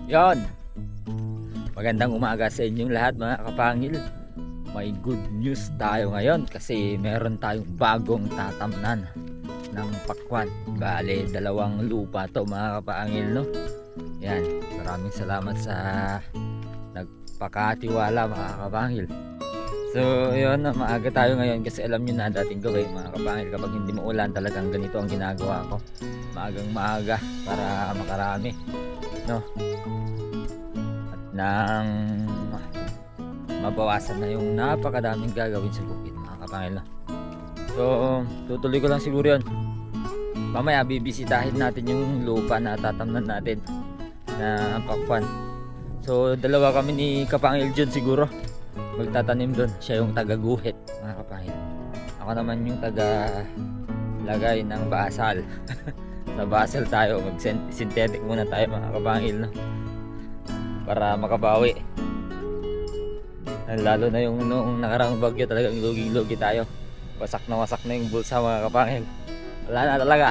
Yon, magandang umaga sa inyong lahat mga kapangil. May good news tayo ngayon kasi meron tayong bagong tatamnan ng pakwan. Bale, dalawang lupa to mga kapangil, no? Yan, maraming salamat sa nagpakatiwala mga kapangil. So, yun, maaga tayo ngayon kasi alam nyo na dating gawin mga kapangil, kapag hindi maulan talagang ganito ang ginagawa ko. Maagang maaga para makarami, no? Nang mabawasan na yung napakadaming gagawin sa bukid mga kapangil. So tutuloy ko lang siguro yun. Mamaya bibisitahin natin yung lupa na tatamnan natin na pakwan. So dalawa kami ni Kapangil John siguro magtatanim doon. Siya yung taga-guhit mga kapangil, ako naman yung taga-lagay ng basal. Sa basal tayo, mag-synthetic muna tayo mga kapangil, no? Para makabawi. Lalo na yung noong nakarang bagyo, talagang lugi-lugi tayo. Wasak na yung bulsa mga kapangil. Wala na talaga.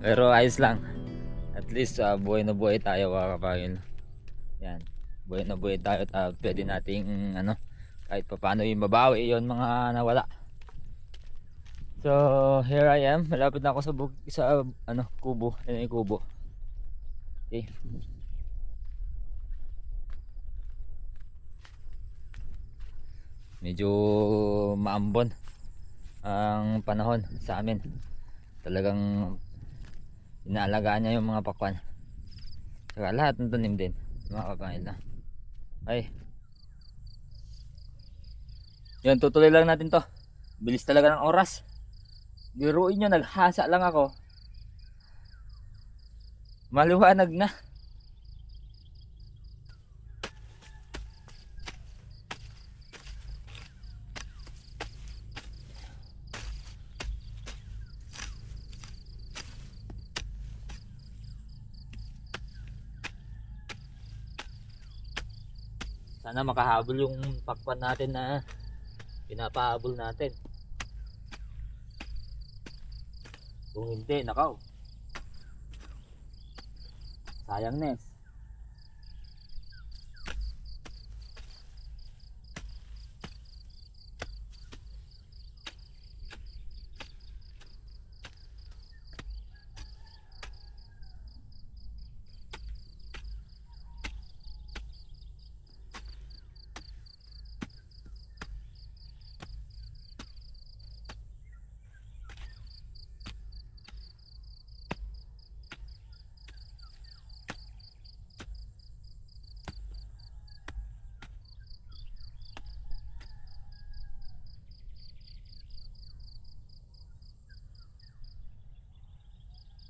Pero ayos lang. At least buhay na buhay tayo mga kapangil. Yan. Buhay na buhay tayo at pwede nating kahit paano yung mabawi yon mga nawala. So here I am. Malapit na ako sa kubo. Yan yung kubo. Okay. Medyo maambon ang panahon sa amin. Talagang inaalagaan niya yung mga pakwan. Saka lahat ng tanim din mga kapangil na. Ay, yan, tutuloy lang natin to. Bilis talaga ng oras. Biruin nyo, naghasa lang ako, maliwanag na. Sana makahabol yung pakwan natin na pinapahabol natin. Kung hindi, nakaw, sayang Nes.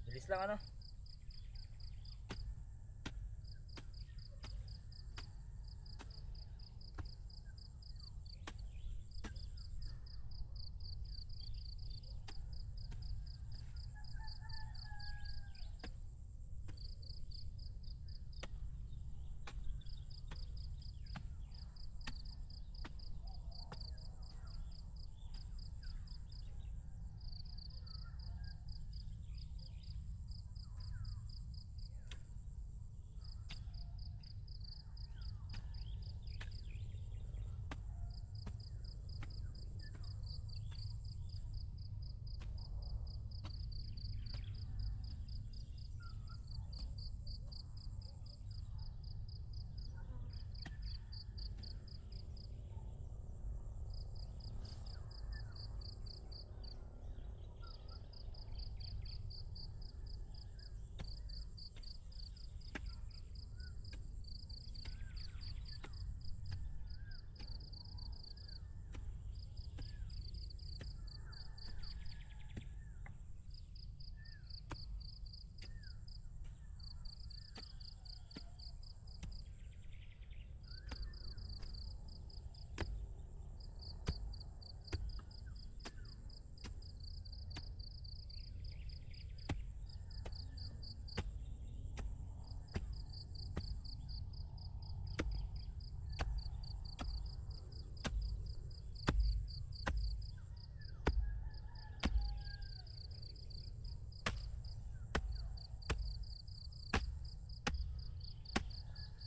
Bilis lang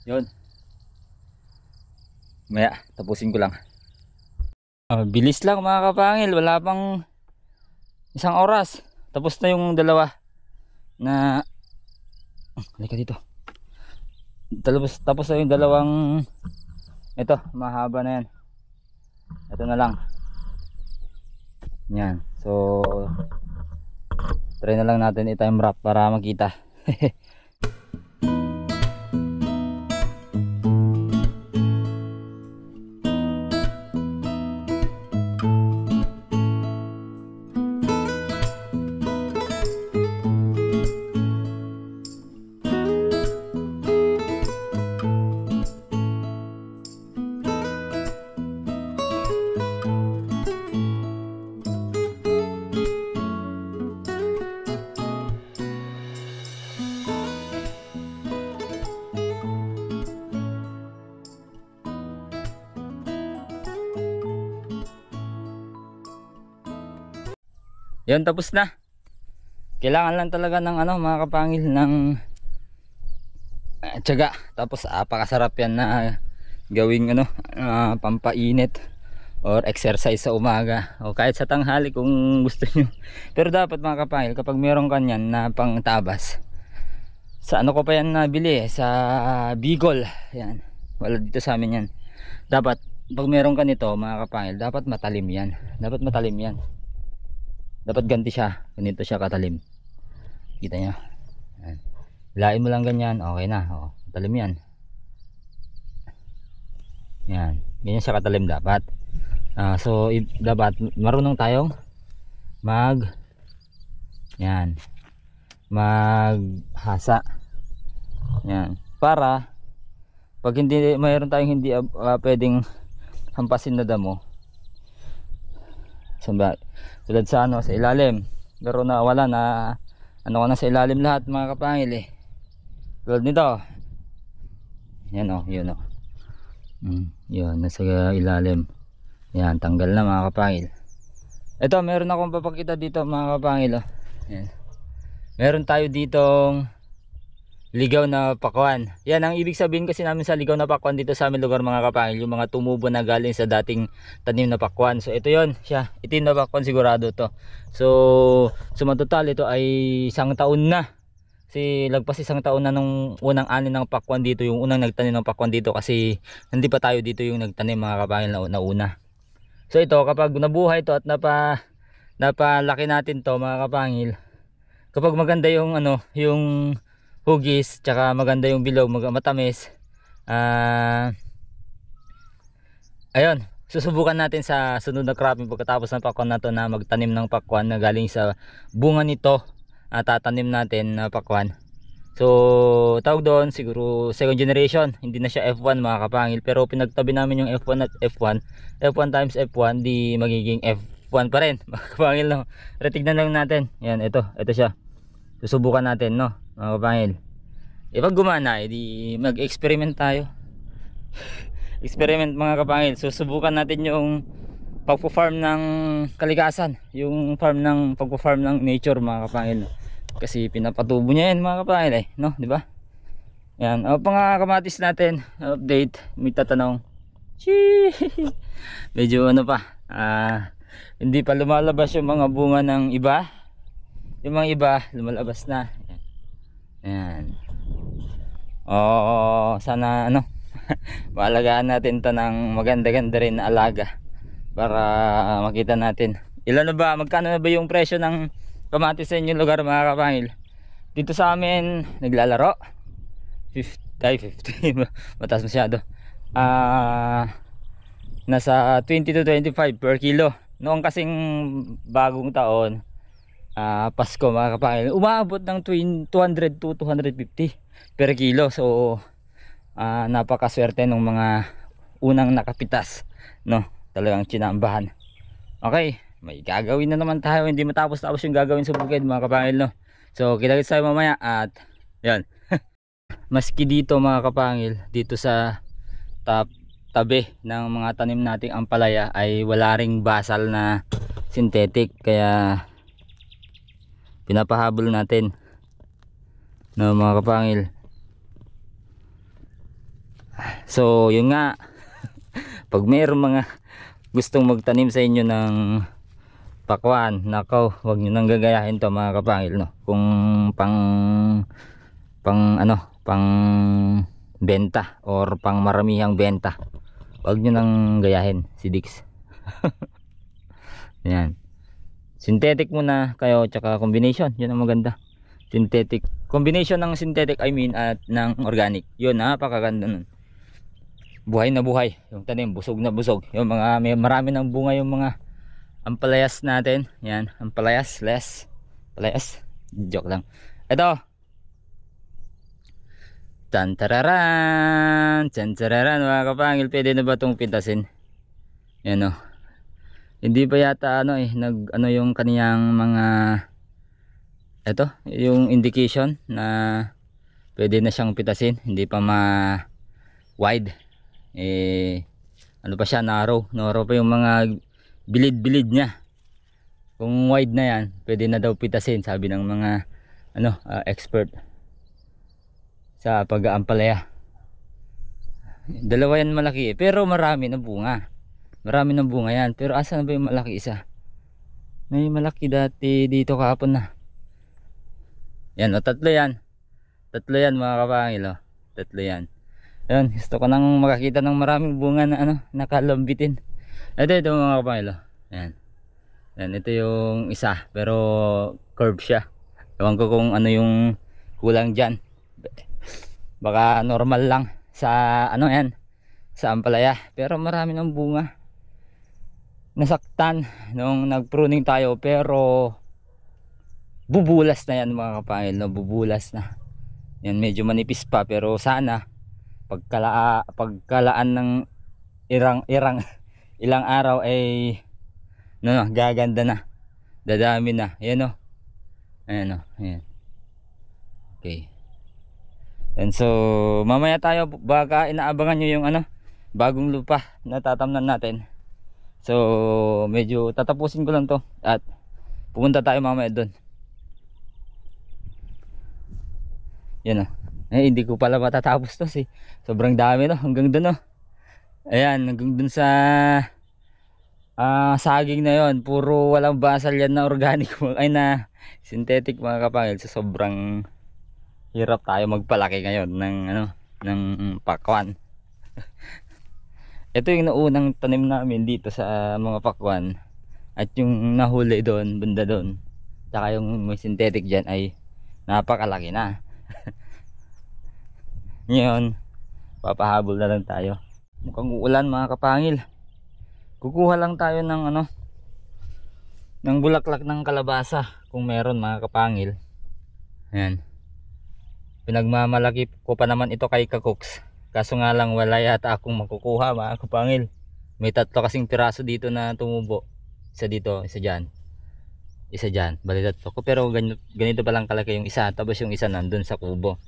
Yun. Maya, tapusin ko lang. Bilis lang mga kapangil, wala pang isang oras. Tapos na yung dalawa na halika dito. Tapos na yung dalawang ito, mahaba na yan. Ito na lang. Yan. So try na lang natin i-time wrap para makita. Yan, tapos na. Kailangan lang talaga ng ano mga kapangil ng tiyaga. Tapos apakasarap yan na gawing ano pampainit or exercise sa umaga o kahit sa tanghali kung gusto nyo. Pero dapat mga kapangil, kapag meron kanyan na pangtabas, sa ano ko pa yan nabili sa Bicol. Yan, wala dito sa amin yan. Dapat pag meron ka nito mga kapangil, dapat matalim yan. Dapat matalim yan. Dapat ganti siya, ganito siya katalim. Kita nyo. Hilain mo lang ganyan, okay na. Matalim yan. Yan, ganyan siya katalim dapat. So dapat marunong tayong yan, maghasa. Yan, para pag hindi mayroon tayong hindi pwedeng hampasin na damo. Tulad sa ano, sa ilalim. Pero na wala na ano ko na sa ilalim lahat mga kapangil eh. Tulad nito. Yan o, yun o. Yun, nasa ilalim. Yan, tanggal na mga kapangil. Ito, meron akong papakita dito mga kapangil oh. Yan. Meron tayo ditong ligaw na pakwan. Yan ang ibig sabihin kasi namin sa ligaw na pakwan dito sa aming lugar mga kapangil, yung mga tumubo na galing sa dating tanim na pakwan. So ito yon siya, itim na pakwan sigurado to. So sumatotal ito ay isang taon na. Kasi lagpas isang taon na nung unang ani ng pakwan dito, yung unang nagtanim ng pakwan dito, kasi hindi pa tayo dito yung nagtanim mga kapangil na una. So ito kapag nabuhay to at napalaki natin to mga kapangil, kapag maganda yung ano, yung hugis, tsaka maganda yung bilog, matamis, ayun, susubukan natin sa sunod na cropping pagkatapos ng pakwan na to na magtanim ng pakwan na galing sa bunga nito. Tatanim natin na pakwan. So tawag doon siguro second generation, hindi na siya F1 mga kapangil, pero pinagtabi namin yung F1 at F1 times F1 di magiging F1 pa rin mga kapangil no? Retignan lang natin. Yan, ito siya, susubukan natin no mga kapangil. Pag gumana, edi mag-experiment tayo. Experiment mga kapangil. Susubukan natin yung pagpo-farm ng kalikasan, yung pagpo-farm ng nature mga kapangil. Kasi pinapatubo niya yan mga kapangil eh, no, di ba? Yan, mga kamatis natin, update, may tatanong. Medyo ano pa, hindi pa lumalabas yung mga bunga ng iba. Yung mga iba lumalabas na. Yan. Sana ano maalagaan natin to ng maganda-ganda rin na alaga para makita natin ilan na ba, magkano na ba yung presyo ng kamatis sa inyong lugar mga kapangil. Dito sa amin naglalaro 50 mataas masyado, nasa 20 to 25 per kilo. Noong kasing bagong taon, Pasko mga kapangil, umabot ng 200 to 250 per kilo. So napakaswerte ng mga unang nakapitas no, talagang kinambahan. Okay, may gagawin na naman tayo, hindi matapos-tapos yung gagawin sa bukid mga kapangil no. So kita-kits tayo mamaya at yan. Maski dito mga kapangil, dito sa tabi ng mga tanim nating ampalaya ay wala ring basal na synthetic, kaya pinapahabol natin no mga kapangil. So yun nga, pag mayroong mga gustong magtanim sa inyo ng pakwan, nakaw, wag nyo nang gagayahin to mga kapangil, no? Kung pang benta or pang maramihang benta, wag nyo nang gayahin si Dix. Yan, synthetic muna kayo, tsaka combination, yun ang maganda. Synthetic, combination ng synthetic at ng organic, yun napakaganda nun. Buhay na buhay yung tanim, busog na busog yung mga, may marami ng bunga yung mga ampalayas natin. Yan, ampalayas, palayas, joke lang. Ito, tantararan mga kapangil, pwede na ba itong pitasin? Yan o, hindi pa yata yung kaniyang mga, ito yung indication na pwede na siyang pitasin, hindi pa wide, ano pa siya, narrow pa yung mga bilid niya. Kung wide na yan, pwede na daw pitasin, sabi ng mga expert sa pag-aampalaya. Dalawa yan malaki pero marami na bunga. Marami ng bunga yan, pero asa na ba yung malaki isa? May malaki dati dito kahapon na. Yan, tatlo yan mga kapangil, tatlo yan. Yan, gusto ko nang makakita ng maraming bunga na nakalambitin. Ito mga kapangil, yan. Yan, ito yung isa, pero curve siya. Ewan ko kung ano yung kulang dyan. Baka normal lang sa yan, sa ampalaya, pero marami ng bunga. Nasaktan nung nagpruning tayo, pero bubulas na yan mga kapangil, bubulas na yan. Medyo manipis pa, pero sana pagkalaan ng ilang araw ay gaganda na, dadami na. Ayan ayan. Okay. And so mamaya tayo, baka inaabangan nyo yung bagong lupa na tatamnan natin. So medyo tatapusin ko lang to at pupunta tayo mamaya doon. Yan hindi ko pala matatapos to, sobrang dami hanggang doon ayan, hanggang doon sa saging na yon. Puro walang basal yan na organic na synthetic mga kapangil. So sobrang hirap tayo magpalaki ngayon ng pakwan. Ito yung naunang tanim namin dito sa mga pakwan, at yung nahuli doon, banda doon, tsaka yung may synthetic dyan ay napakalaki na. Ngayon papahabol na lang tayo. Mukhang uulan mga kapangil. Kukuha lang tayo ng ng bulaklak ng kalabasa kung meron mga kapangil. Ayan, pinagmamalaki ko pa naman ito kay Kakoks, kaso nga lang wala yata akong makukuha mga kapangil. May tatlo kasing piraso dito na tumubo, isa dito, isa dyan, bali tatlo ko, pero ganito pa lang kalaki yung isa, tapos yung isa nandun sa kubo.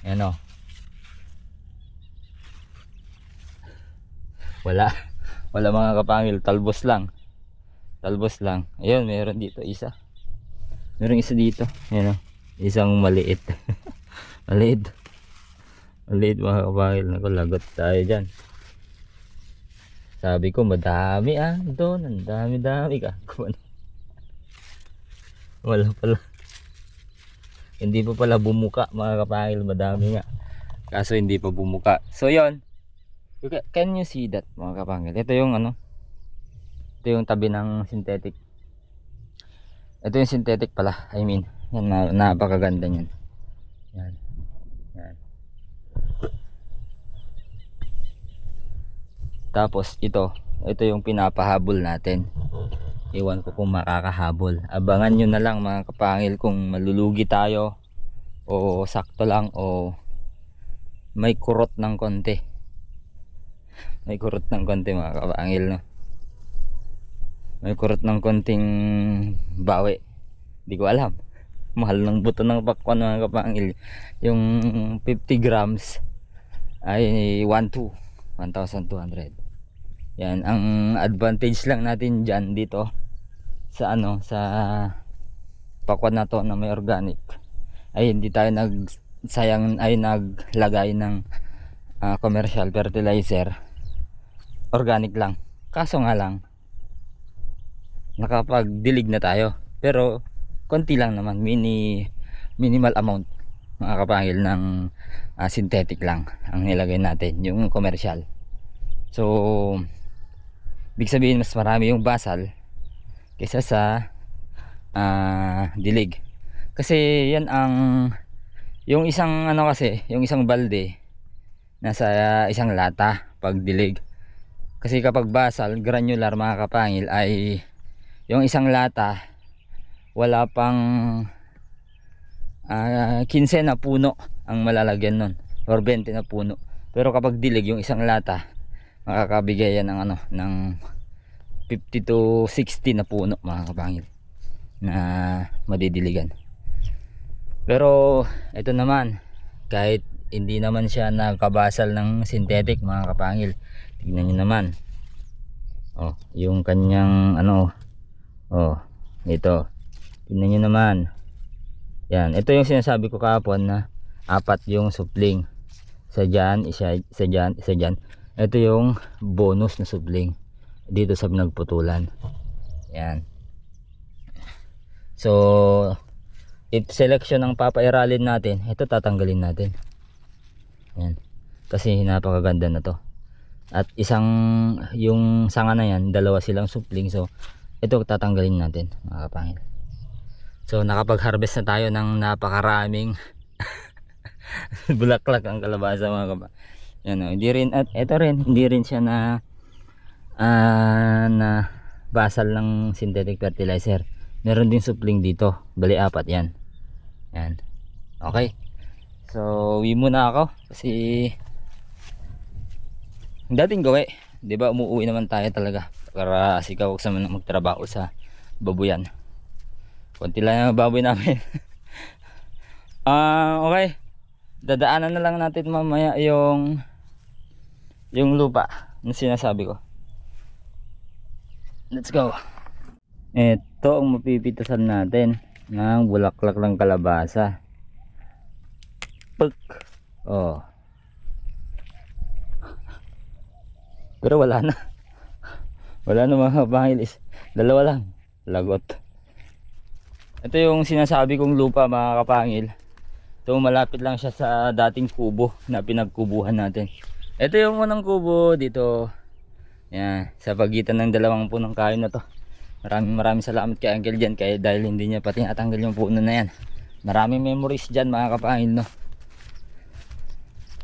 Ayan wala mga kapangil, talbos lang. Ayun, meron dito isa, meron isa dito. Ayan isang maliit. maliit mga kapangil. Naku, lagot tayo dyan. Sabi ko madami doon, ang dami ka. Wala pala, hindi pa pala bumuka mga kapangil. Madami nga, kaso hindi pa bumuka. So yon, can you see that mga kapangil? Ito yung ito yung tabi ng synthetic. Ito yung synthetic pala, yan, napakaganda niyan. Yan. Tapos ito yung pinapahabol natin. Iwan ko kung makakahabol. Abangan nyo na lang mga kapangil kung malulugi tayo o sakto lang o may kurot ng konti. Mga kapangil, may kurot ng konting bawi. Di ko alam. Mahal ng buto ng pakwan mga kapangil. Yung 50 grams ay 1,200. Yan ang advantage lang natin dyan dito sa sa pakwan na to na may organic, ay hindi tayo sayang ay naglagay ng commercial fertilizer, organic lang. Kaso nga lang nakapagdilig na tayo, pero konti lang naman, minimal amount mga kapangil ng synthetic lang ang nilagay natin, yung commercial. So ibig sabihin mas marami yung basal kaysa sa dilig. Kasi yan ang yung isang kasi yung isang balde nasa isang lata pag dilig. Kasi kapag basal granular mga kapangil ay yung isang lata wala pang 15 na puno ang malalagyan nun, or 20 na puno. Pero kapag dilig yung isang lata, makakabigay yan ng ng 50 to 60 na puno mga kapangil na madidiligan. Pero ito naman, kahit hindi naman siya nagkabasal ng synthetic mga kapangil, tignan nyo naman yung kanyang ito, tignan nyo naman yan. Ito yung sinasabi ko kahapon na 4 yung supling, isa dyan, isa dyan, isa dyan. Ito yung bonus na supling dito sa nagputulan. Yan. So if selection ng papairalin natin, ito tatanggalin natin. Yan. Kasi napakaganda na to. At yung sanga na yan, dalawa silang supling. So ito tatanggalin natin mga kapangil. So nakapag-harvest na tayo ng napakaraming bulaklak ang kalabasa mga kapangil. Yan, hindi rin, at ito rin hindi rin siya na basal ng synthetic fertilizer. Meron din supling dito, bali 4 yan. Yan. Okay. So uwi muna ako kasi dating gawi, 'di ba? Umuwi naman tayo talaga para sikaw sa magtrabaho sa babuyan. Konti lang ang baboy namin. Okay. Dadaanan na lang natin mamaya yung lupa na sinasabi ko. Let's go. Ito ang mapipitasan natin ng bulaklak ng kalabasa. Puk. Pero wala na. Wala na mga kapangil, dalawa lang. Lagot. Ito yung sinasabi kong lupa mga kapangil. Ito malapit lang siya sa dating kubo na pinagkubuhan natin. Ito yung unang kubo dito. Yan, sa pagitan ng dalawang punong kahoy na to. Maraming salamat kay Uncle dyan, kaya dahil hindi niya pati natanggal yung puno na yan. Maraming memories dyan mga kapangil, no?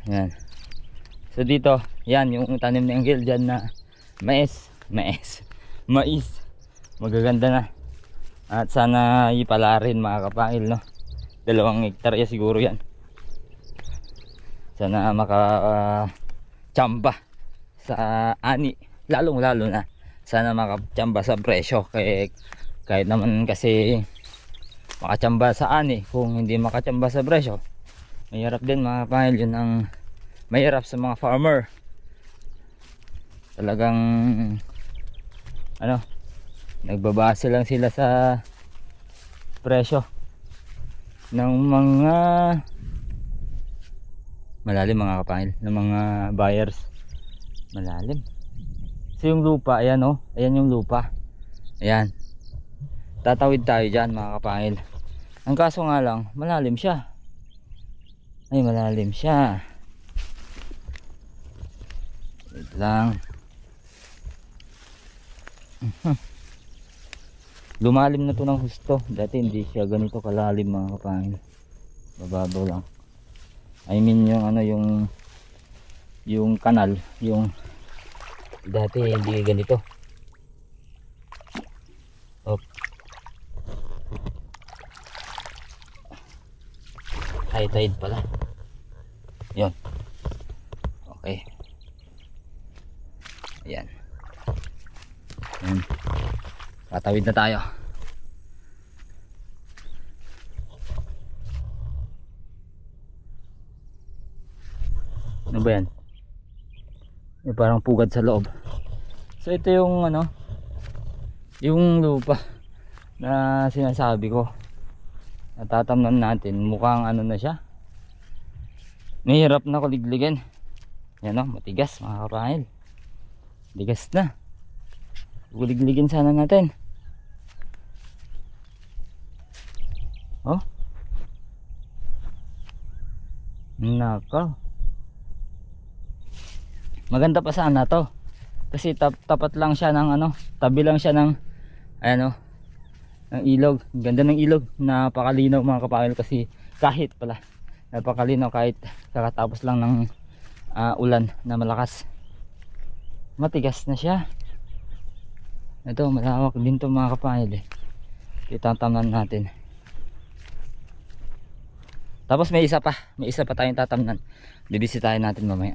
Yan. So dito, yan yung tanim ni Uncle dyan na mais. Magaganda na. At sana ipala rin mga kapangil, no? 2 hektarya siguro yan. Sana tsamba sa ani, lalong lalo na sana makatsamba sa presyo. Kahit naman kasi makatsamba sa ani, kung hindi makatsamba sa presyo, mahirap din mga kapangil. Yun ang mahirap sa mga farmer. Talagang nagbabase lang sila sa presyo ng mga malalim mga kapangil, ng mga buyers. Malalim. So yung lupa, ayan ayan yung lupa. Ayan. Tatawid tayo dyan mga kapangil. Ang kaso nga lang, malalim siya. Ay, malalim siya. Wait lang. Lumalim na to ng husto. Dati hindi siya ganito kalalim mga kapangil. Bababaw lang. I mean yung kanal, yung dati hindi ganito. High tide pala. Yun. Okay. Ayan. Tatawid na tayo. Ano ba yan? May parang pugad sa loob. So ito yung yung lupa na sinasabi ko. Natatamnan natin. Mukhang na siya. Nahihirap na kuligligin. Yan o, matigas mga kapangil. Tigas na. Kuligligin sana natin. Oh. Nako. Maganda pa sana to. Kasi tapat lang siya ng ano, tabi lang siya ng ano, ng ilog. Ganda ng ilog, napakalinaw mga kapangil kasi kahit pala napakalinaw kahit kakatapos lang ng ulan na malakas. Matigas na siya. Ito malawak din to mga kapangil eh. Itatamnan natin. Tapos may isa pa tayong tatamnan. Bibisitahin natin mamaya.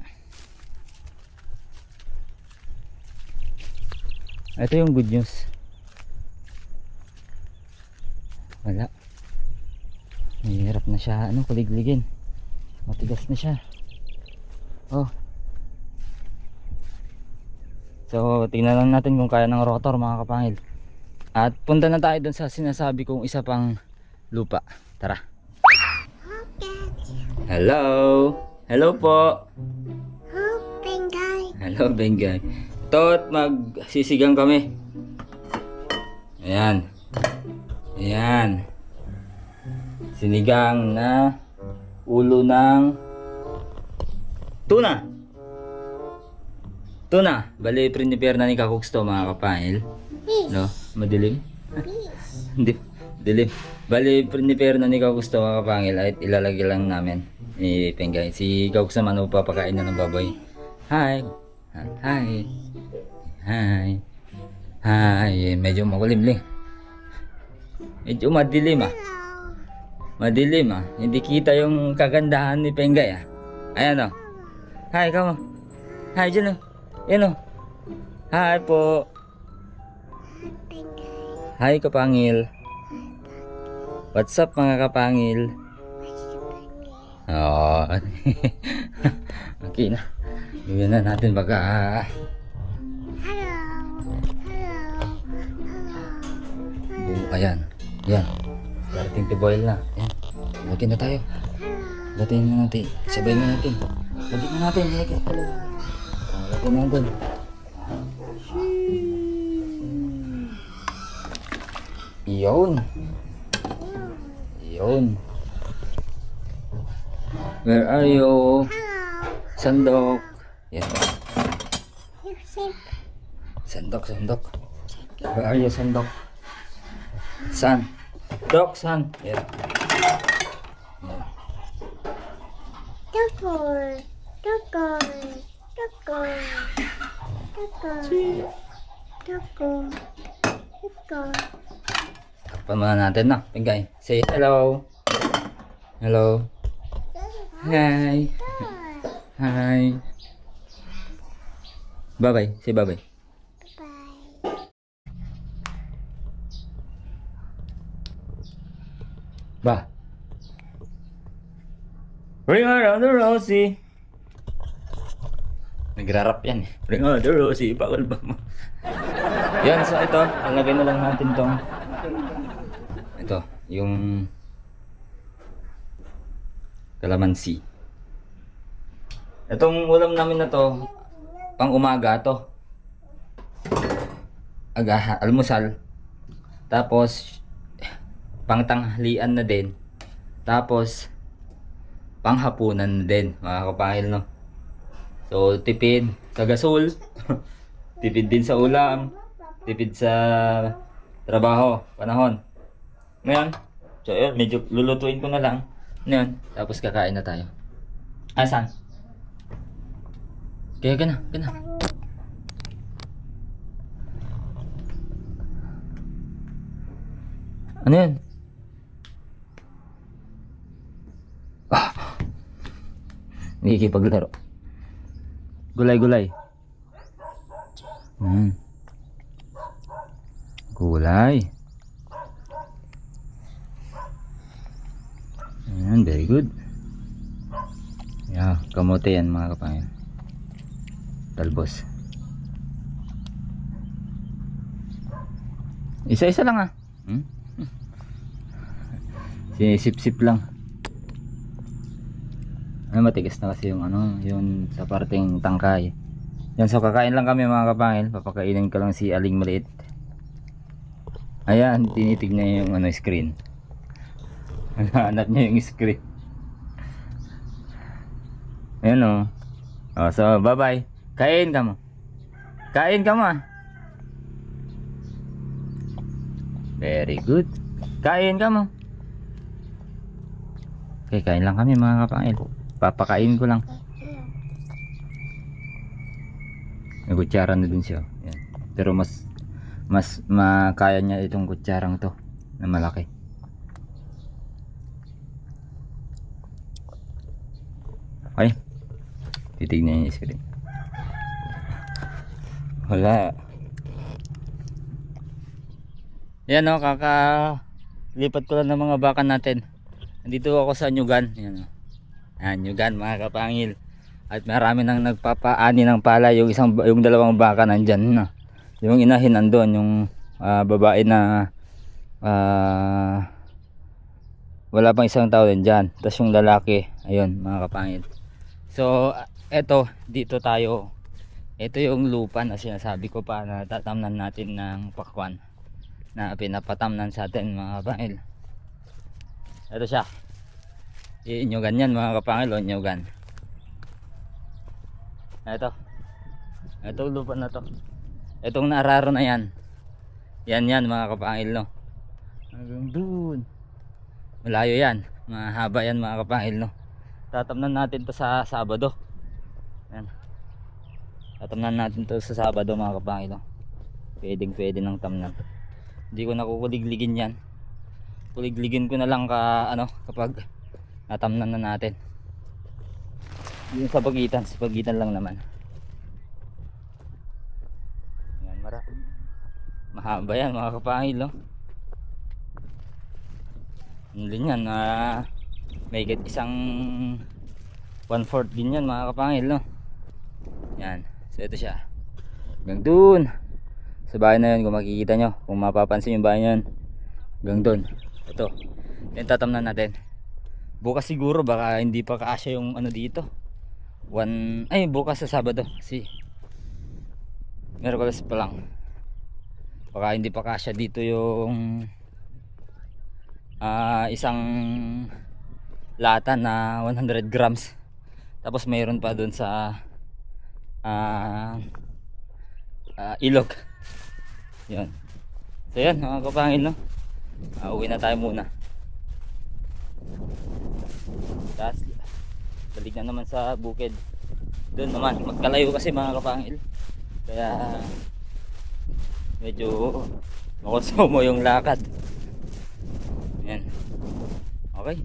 Ito yung good news. Wala. Mahirap na siya ano, kuligligin. Matigas na siya. Oh. So tingnan lang natin kung kaya ng rotor mga kapangil. At punta na tayo dun sa sinasabi kong isa pang lupa. Tara. Hello. Hello po. Hello Bengay. Tot magsisigang kami. Ayan. Ayan. Sinigang na ulo ng tuna. Tuna. Bali prepare na ni Kakuks to mga kapangil. No, madilim. Hindi dilim. Bali prepare na ni Kakuks to mga kapangil at ilalagay lang namin ni Bengay. Si Kakuks naman papakain na ng baboy. Hi. Hi. Hi. Hi. Medyo makulimlim. Medyo madilim ah. Madilim ah. Hindi kita yung kagandahan ni Bengay ah. Ayan oh. Hi kamo. Hi dyan oh. Yan oh. Hi po. Hi kapangil. What's up mga kapangil? Oh. Okay na. Gawin na natin baka ayan. Yan. Starting to boil na. Yan. Lagyan na tayo. Lagyan na natin. Sabay na natin. Lagyan na natin. Lagyan na natin. Iyon. Iyon. Where are you? Sandok. Yan. Sandok. Where are you, Sandok? San. Dok, san. Yan. Takpan muna natin na. Bengay. Say hello. Hello. Hi. Hi. Bye-bye. Say bye-bye. Ba. Bring around the Rosie. Nagrarap yan eh. Bring around the Rosie. Bakal ba mo? Yan, so ito. Ilagay na lang natin tong ito, yung kalamansi. Itong ulam namin na to, pang umaga to. Almusal. Tapos pangtanghalian na din. Tapos panghapunan na din mga kapahil no. So tipid sa gasol. Tipid din sa ulam. Tipid sa trabaho, panahon. Ngayon, so medyo lulutuin ko na lang. Ngayon, tapos kakain na tayo. Asan? Kaya gana. Ano yan? Nakikipaglaro. Gulay. Gulay. Ayan, very good. Yeah, kamote yan mga kapangil. Talbos. Isa-isa lang ah. Sinisip-sip lang. Matigas na kasi yung ano, yung sa parteng tangkay. Yan, so kakain lang kami mga kapangil. Papakainin ko lang si Aling maliit. Ayan, tinitignan niya yung ano, screen. Hanap niya yung screen. Ayan o. Oh, so bye bye. Kain ka mo. Kain ka mo ah. Very good. Kain ka mo. Okay, kain lang kami mga kapangil. Papakain ko lang. May kutsara na din siya. Yan. Pero mas makaya niya itong kutsarang to na malaki. Okay. Titignan niya yung screen. Wala. Yan o, kakalipat ko lang ng mga baka natin. Nandito ako sa Nyugan. Yan o. Yan, Nyugan mga kapangil. At marami nang nagpapaani ng pala. Yung dalawang baka nandyan na. Yung inahin nandun. Yung babae na wala pang isang taon dyan. Tapos yung lalaki, ayun mga kapangil. So eto, dito tayo. Ito yung lupa na sinasabi ko pa na tatamnan natin ng pakwan na pinapatamnan sa atin mga kapangil. Ito siya. Inyugan yan mga kapangil o inyugan. Ito lupa na to. Itong nararo na yan. Yan mga kapangil no. Hanggang dun. Malayo yan. Mahaba yan mga kapangil no. Tatamnan natin to sa Sabado. Yan. Tatamnan natin to sa Sabado mga kapangil no. Pwede ng tamnan. Hindi ko nakukuligligin yan. Kuligligin ko na lang kapag natamnan na natin. Yung sa pagitan lang naman. Yan, mahaba yan mga kapangil no. Ano din yan, may isang 1/4 din yan mga kapangil no. Yan, so ito siya hanggang dun sa bahay na yun. Kung makikita nyo, kung mapapansin yung bahay na yun, hanggang dun. Ito, yung tatamnan natin. Bukas siguro, baka hindi pa kaasya yung ano dito. Bukas sa Sabado kasi Miyerkules pa lang. Baka hindi pa kasya dito yung isang lata na 100 grams. Tapos mayroon pa dun sa ilog. Yun. So yan mga kapangil no. Uwi na tayo muna. Tapos balik na naman sa bukid. Doon naman magkalayo kasi mga kapangil. Kaya medyo makonsumo yung lakad. Yan. Okay.